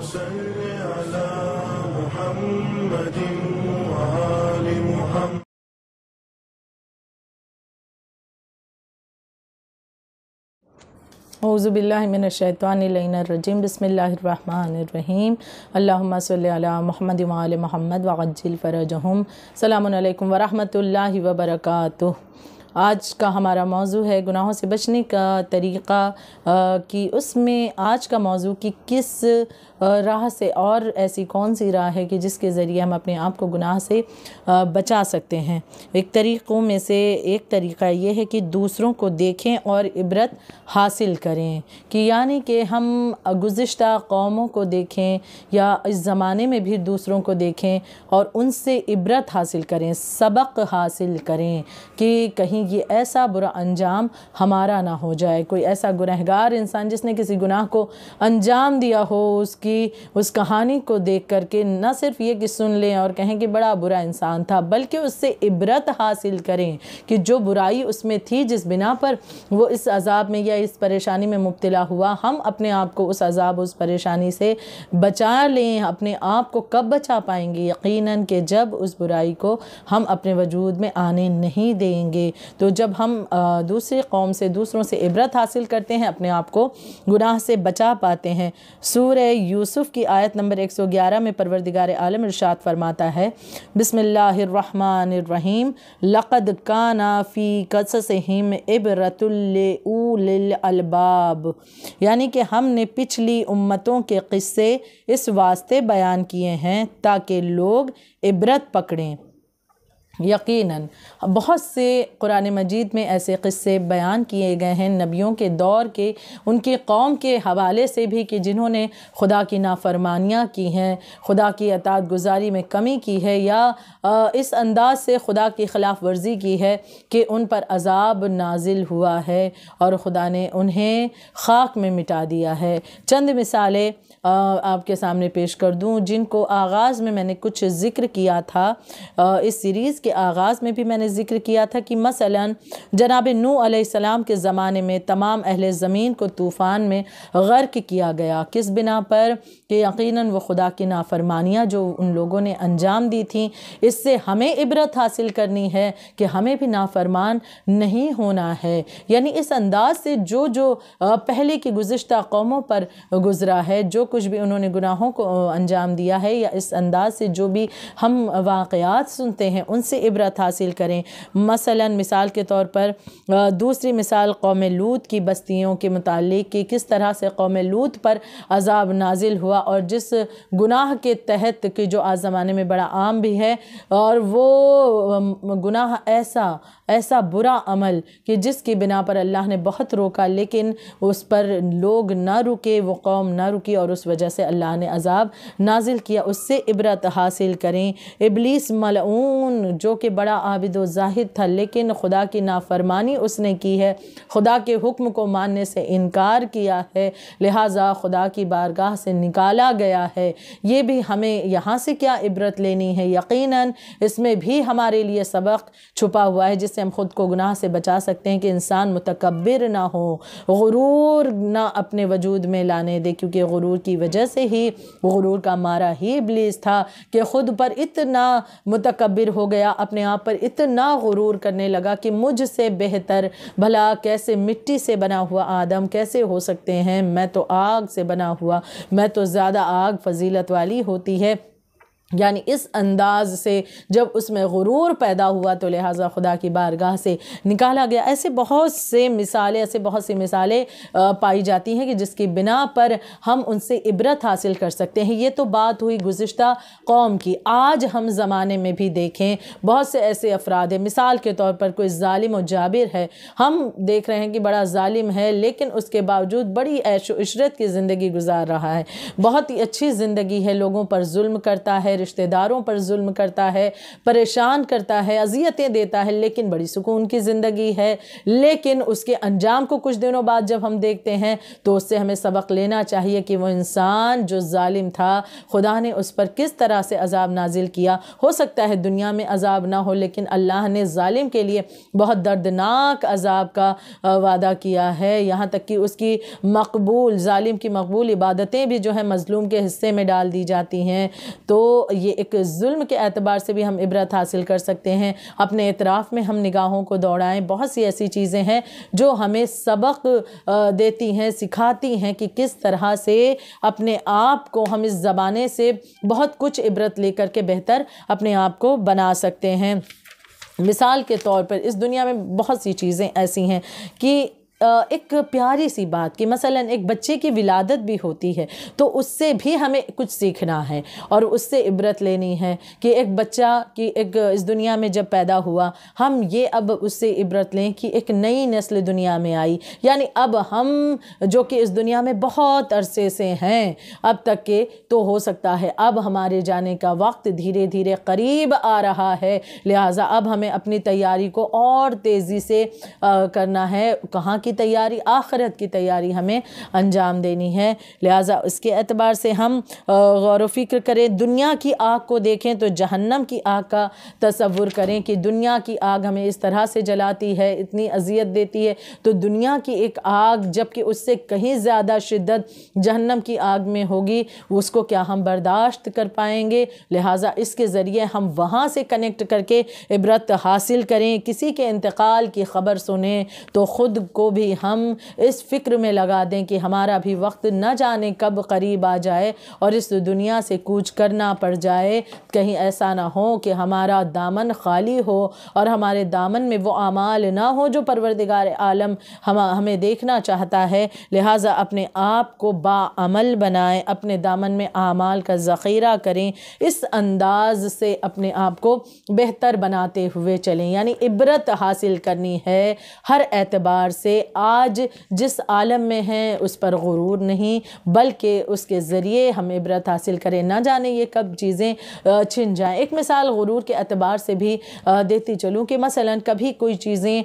صل على محمد وآل محمد. اعوذ باللہ من الشیطان الرجیم. بسم اللہ الرحمن الرحیم. اللہم صلی علی محمد وآل محمد وعجل فرجہم. السلام علیکم ورحمۃ اللہ وبرکاتہ. آج کا ہمارا موضوع ہے گناہوں سے بچنے کا طریقہ کہ اس میں آج کا موضوع کی کس راہ سے اور ایسی کون سی راہ ہے کہ جس کے ذریعے ہم اپنے آپ کو گناہ سے بچا سکتے ہیں. ایک طریقوں میں سے ایک طریقہ یہ ہے کہ دوسروں کو دیکھیں اور عبرت حاصل کریں، کہ یعنی کہ ہم گزشتہ قوموں کو دیکھیں یا اس زمانے میں بھی دوسروں کو دیکھیں اور ان سے عبرت حاصل کریں، سبق حاصل کریں کہ کہیں یہ ایسا برا انجام ہمارا نہ ہو جائے. کوئی ایسا گنہگار انسان جس نے کسی گناہ کو انجام دیا ہو، اس کہانی کو دیکھ کر کے نہ صرف یہ کہ سن لیں اور کہیں کہ بڑا برا انسان تھا، بلکہ اس سے عبرت حاصل کریں کہ جو برائی اس میں تھی، جس بنا پر وہ اس عذاب میں یا اس پریشانی میں مبتلا ہوا، ہم اپنے آپ کو اس عذاب اس پریشانی سے بچا لیں. اپنے آپ کو کب بچا پائیں گے؟ یقیناً کہ جب اس برائی کو ہم اپنے وجود میں آنے نہیں دیں گے. تو جب ہم دوسری قوم سے، دوسروں سے عبرت حاصل کرتے ہیں، اپنے آپ کو گناہ سے بچا پاتے ہیں. سورہ یوسف کی آیت نمبر 111 میں پروردگار عالم ارشاد فرماتا ہے، بسم اللہ الرحمن الرحیم، لقد کان فی قصصہم عبرۃ لأولی الالباب. یعنی کہ ہم نے پچھلی امتوں کے قصے اس واسطے بیان کیے ہیں تاکہ لوگ عبرت پکڑیں. یقیناً بہت سے قرآن مجید میں ایسے قصے بیان کیے گئے ہیں نبیوں کے دور کے، ان کی قوم کے حوالے سے بھی، کہ جنہوں نے خدا کی نافرمانیاں کی ہیں، خدا کی اطاعت گزاری میں کمی کی ہے، یا اس انداز سے خدا کی خلاف ورزی کی ہے کہ ان پر عذاب نازل ہوا ہے اور خدا نے انہیں خاک میں مٹا دیا ہے. چند مثالیں آپ کے سامنے پیش کر دوں جن کو آغاز میں میں نے کچھ ذکر کیا تھا. اس سیریز کے آغاز میں بھی میں نے ذکر کیا تھا کہ مثلا جناب نوح علیہ السلام کے زمانے میں تمام اہل زمین کو طوفان میں غرق کیا گیا. کس بنا پر؟ کہ یقیناً وہ خدا کی نافرمانیاں جو ان لوگوں نے انجام دی تھیں، اس سے ہمیں عبرت حاصل کرنی ہے کہ ہمیں بھی نافرمان نہیں ہونا ہے. یعنی اس انداز سے جو پہلے کی گزشتہ قوموں پر گزرا ہے، جو کچھ بھی انہوں نے گناہوں کو انجام دیا ہے، یا اس انداز سے جو بھی ہم واقعات سنتے ہیں ان سے عبرت حاصل کریں. مثلا مثال کے طور پر دوسری مثال قوم لوط کی بستیوں کے متعلق، کہ کس طرح سے قوم لوط پر عذاب نازل ہوا اور جس گناہ کے تحت کہ جو آج زمانے میں بڑا عام بھی ہے، اور وہ گناہ ایسا برا عمل کہ جس کی بنا پر اللہ نے بہت روکا، لیکن اس پر لوگ نہ رکے، وہ قوم نہ رکی اور اس وجہ سے اللہ نے عذاب نازل کیا. اس سے عبرت حاصل کریں. ابلیس ملعون جو کہ بڑا عابد و زاہد تھا، لیکن خدا کی نافرمانی اس نے کی ہے، خدا کے حکم کو ماننے سے انکار کیا ہے، لہٰذا خدا کی بارگاہ سے نکالا گیا ہے. یہ بھی ہمیں یہاں سے کیا عبرت لینی ہے؟ یقیناً اس میں بھی ہمارے لیے سبق چھپا ہوا ہے جس سے ہم خود کو گناہ سے بچا سکتے ہیں، کہ انسان متکبر نہ ہو، غرور نہ اپنے وجود میں لانے دے، کیونکہ غرور کی وجہ سے ہی، غرور کا مارا ہی ابلیس تھا کہ خود پر اتنا متکبر ہو گیا، اپنے آپ پر اتنا غرور کرنے لگا کہ مجھ سے بہتر بھلا کیسے مٹی سے بنا ہوا آدم کیسے ہو سکتے ہیں، میں تو آگ سے بنا ہوا، میں تو زیادہ آگ فضیلت والی ہوتی ہے. یعنی اس انداز سے جب اس میں غرور پیدا ہوا تو لہٰذا خدا کی بارگاہ سے نکالا گیا. ایسے بہت سی مثالیں پائی جاتی ہیں کہ جس کی بنا پر ہم ان سے عبرت حاصل کر سکتے ہیں. یہ تو بات ہوئی گزشتہ قوم کی. آج ہم زمانے میں بھی دیکھیں بہت سے ایسے افراد ہیں، مثال کے طور پر کوئی ظالم و جابر ہے، ہم دیکھ رہے ہیں کہ بڑا ظالم ہے، لیکن اس کے باوجود بڑی عیش و عشرت کی زندگی گزار رہا ہے، بہت ہی اچھی زندگی ہے، لوگوں پر ظلم کرتا ہے، رشتہ داروں پر ظلم کرتا ہے، پریشان کرتا ہے، اذیتیں دیتا ہے، لیکن بڑی سکون کی زندگی ہے، لیکن اس کے انجام کو کچھ دنوں بعد جب ہم دیکھتے ہیں تو اس سے ہمیں سبق لینا چاہیے کہ وہ انسان جو ظالم تھا خدا نے اس پر کس طرح سے عذاب نازل کیا۔ ہو سکتا ہے دنیا میں عذاب نہ ہو، لیکن اللہ نے ظالم کے لیے بہت دردناک عذاب کا وعدہ کیا ہے، یہاں تک کہ اس کی ظالم کی مقبول عبادتیں بھی جو ہے مظلوم کے حصے میں ڈال دی جاتی ہیں۔ تو یہ ایک ظلم کے اعتبار سے بھی ہم عبرت حاصل کر سکتے ہیں۔ اپنے اطراف میں ہم نگاہوں کو دوڑائیں، بہت سی ایسی چیزیں ہیں جو ہمیں سبق دیتی ہیں، سکھاتی ہیں کہ کس طرح سے اپنے آپ کو ہم اس زمانے سے بہت کچھ عبرت لے کر کے بہتر اپنے آپ کو بنا سکتے ہیں۔ مثال کے طور پر اس دنیا میں بہت سی چیزیں ایسی ہیں کہ ایک پیاری سی بات کہ مثلا ایک بچے کی ولادت بھی ہوتی ہے تو اس سے بھی ہمیں کچھ سیکھنا ہے اور اس سے عبرت لینی ہے کہ ایک بچہ کی اس دنیا میں جب پیدا ہوا، ہم یہ اب اس سے عبرت لیں کہ ایک نئی نسل دنیا میں آئی، یعنی اب ہم جو کہ اس دنیا میں بہت عرصے سے ہیں اب تک کے، تو ہو سکتا ہے اب ہمارے جانے کا وقت دھیرے دھیرے قریب آ رہا ہے، لہٰذا اب ہمیں اپنی تیاری کو اور تیزی سے کرنا ہے۔ کہاں کی تیاری؟ آخرت کی تیاری ہمیں انجام دینی ہے، لہٰذا اس کے اعتبار سے ہم غور و فکر کریں۔ دنیا کی آگ کو دیکھیں تو جہنم کی آگ کا تصور کریں کہ دنیا کی آگ ہمیں اس طرح سے جلاتی ہے، اتنی اذیت دیتی ہے، تو دنیا کی ایک آگ جبکہ اس سے کہیں زیادہ شدت جہنم کی آگ میں ہوگی، اس کو کیا ہم برداشت کر پائیں گے؟ لہٰذا اس کے ذریعے ہم وہاں سے کنیکٹ کر کے عبرت حاصل کریں۔ کسی کے انتقال کی خبر سنیں تو خود کو بھی ہم اس فکر میں لگا دیں کہ ہمارا بھی وقت نہ جانے کب قریب آ جائے اور اس دنیا سے کوچ کرنا پڑ جائے، کہیں ایسا نہ ہو کہ ہمارا دامن خالی ہو اور ہمارے دامن میں وہ اعمال نہ ہو جو پروردگار عالم ہمیں دیکھنا چاہتا ہے۔ لہٰذا اپنے آپ کو باعمل بنائیں، اپنے دامن میں اعمال کا ذخیرہ کریں، اس انداز سے اپنے آپ کو بہتر بناتے ہوئے چلیں، یعنی عبرت حاصل کرنی ہے ہر اعتبار سے۔ آج جس عالم میں ہیں اس پر غرور نہیں، بلکہ اس کے ذریعے ہم عبرت حاصل کریں، نہ جانے یہ کب چیزیں چھن جائیں۔ ایک مثال غرور کے اعتبار سے بھی دیتی چلوں کہ مثلا کبھی کوئی چیزیں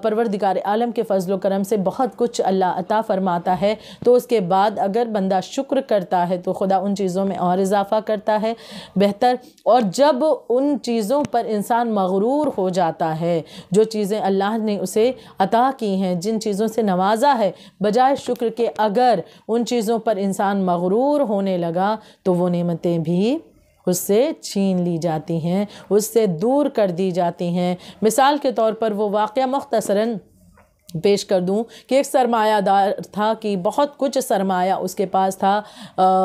پروردگار عالم کے فضل و کرم سے بہت کچھ اللہ عطا فرماتا ہے تو اس کے بعد اگر بندہ شکر کرتا ہے تو خدا ان چیزوں میں اور اضافہ کرتا ہے بہتر، اور جب ان چیزوں پر انسان مغرور ہو جاتا ہے، جو چیزیں اللہ نے اسے عطا کی ہیں، جن چیزوں سے نوازا ہے، بجائے شکر کے اگر ان چیزوں پر انسان مغرور ہونے لگا تو وہ نعمتیں بھی اس سے چھین لی جاتی ہیں، اس سے دور کر دی جاتی ہیں۔ مثال کے طور پر وہ واقعہ مختصراً پیش کر دوں کہ ایک سرمایہ دار تھا کہ بہت کچھ سرمایہ اس کے پاس تھا،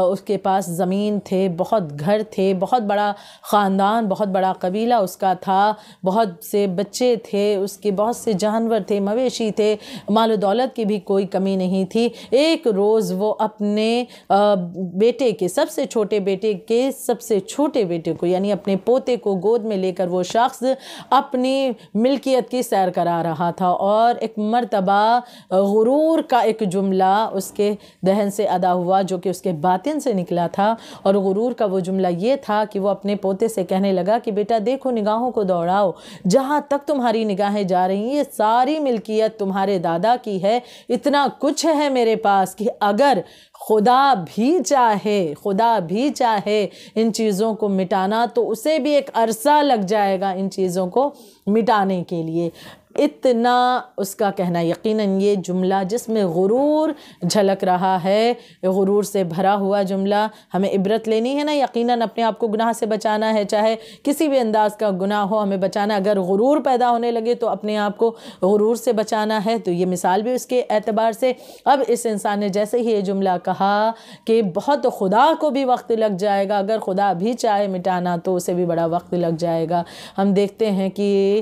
اس کے پاس زمین تھے، بہت گھر تھے، بہت بڑا خاندان، بہت بڑا قبیلہ اس کا تھا، بہت سے بچے تھے، اس کے بہت سے جانور تھے، مویشی تھے، مال و دولت کی بھی کوئی کمی نہیں تھی۔ ایک روز وہ اپنے بیٹے کے سب سے چھوٹے بیٹے کو یعنی اپنے پوتے کو گود میں لے کر وہ شخص اپنی ملکیت کی سیر کرا رہا تھا، اور ایک مرتبہ غرور کا ایک جملہ اس کے دہن سے ادا ہوا جو کہ اس کے باطن سے نکلا تھا، اور غرور کا وہ جملہ یہ تھا کہ وہ اپنے پوتے سے کہنے لگا کہ بیٹا دیکھو، نگاہوں کو دوڑاؤ، جہاں تک تمہاری نگاہیں جا رہی ہیں یہ ساری ملکیت تمہارے دادا کی ہے، اتنا کچھ ہے میرے پاس کہ اگر خدا بھی چاہے ان چیزوں کو مٹانا تو اسے بھی ایک عرصہ لگ جائے گا ان چیزوں کو مٹانے کے لیے۔ اتنا اس کا کہنا، یقیناً یہ جملہ جس میں غرور جھلک رہا ہے، غرور سے بھرا ہوا جملہ، ہمیں عبرت لینی ہے نا، یقیناً اپنے آپ کو گناہ سے بچانا ہے، چاہے کسی بھی انداز کا گناہ ہو ہمیں بچانا ہے۔ اگر غرور پیدا ہونے لگے تو اپنے آپ کو غرور سے بچانا ہے، تو یہ مثال بھی اس کے اعتبار سے۔ اب اس انسان نے جیسے ہی یہ جملہ کہا کہ بہت خدا کو بھی وقت لگ جائے گا، اگر خدا بھی چاہے مٹانا تو اسے بھی بڑا وقت لگ جائے گا۔ ہم دیکھتے ہیں کہ